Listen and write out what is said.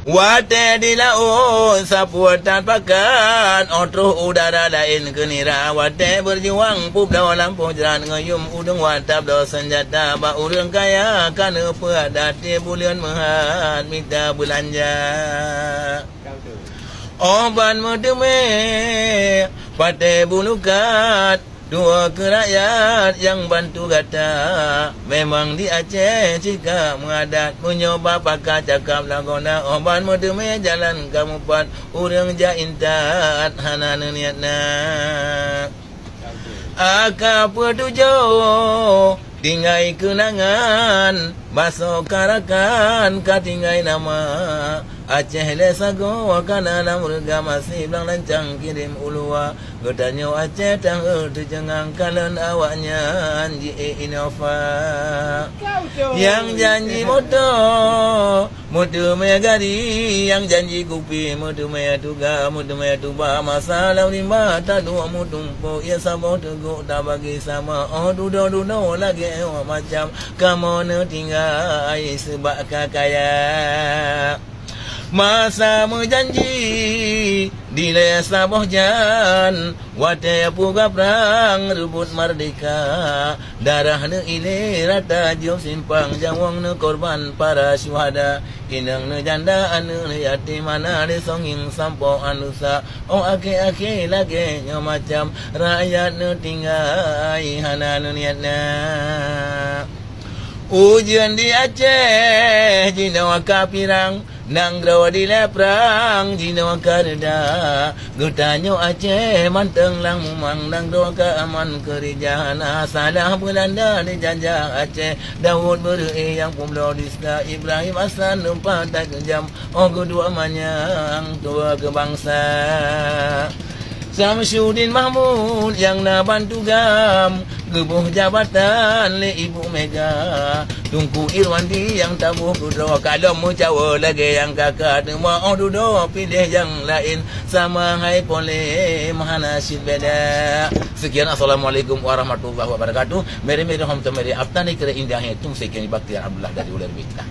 Wate di laut sapuatan pakan otruh udara lain kenira wate berjuang pup dalam lampu jalan ngayum udung watap do senjata ba urang kaya kana pedati bulan mehat minta belanja oban medeme pate bulukat dua kerakyat yang bantu kata memang di Aceh jika mengadat menyoba pakai cakap lagona oban medeme jalan kamu pan urang jaintat hana niatna aka petujo tinggai kenangan baso karakan katinggai nama Aceh lesago wakana lamurga masih belang lancang kirim ulua Gedanyo Aceh tang terjengang kalan awaknya Anji Innova yang janji moto mutu megari yang janji kupi mutu metuga mutu metuba masalah lima tadu mutumpo ya sabo teguh tak bagi sama oh dudo lagi macam kamu tinggal sebab kakaya masa menjanji di lesa bohjan wate puga perang rebut merdeka darah ne ile rata jauh simpang jawang ne korban para syuhada inang ne janda anu ne yatim mana de songing sampo anusa oh ake lagi nyo macam rakyat ne tinggai hana ne niatna ujian di Aceh jinawa kapirang nang grawa di leprang jinawa kareda getanyo Aceh manteng lang mumang nang grawa ka aman kerijana salah Belanda di jajah Aceh Daud beri yang pumlo diska Ibrahim Hasan numpak tak kejam oh kedua manyang tua kebangsa Samsudin Mahmud yang nak bantu gam gebuh jabatan le Ibu Mega Tungku Irwandi yang tabuh kudo kalau mu cawa lagi yang kakak mau dudo pilih yang lain sama hai pole mahana sid beda sekian assalamualaikum warahmatullahi wabarakatuh meri hom to meri aptani kere indahnya tung sekian bakti Alhamdulillah dari ular kita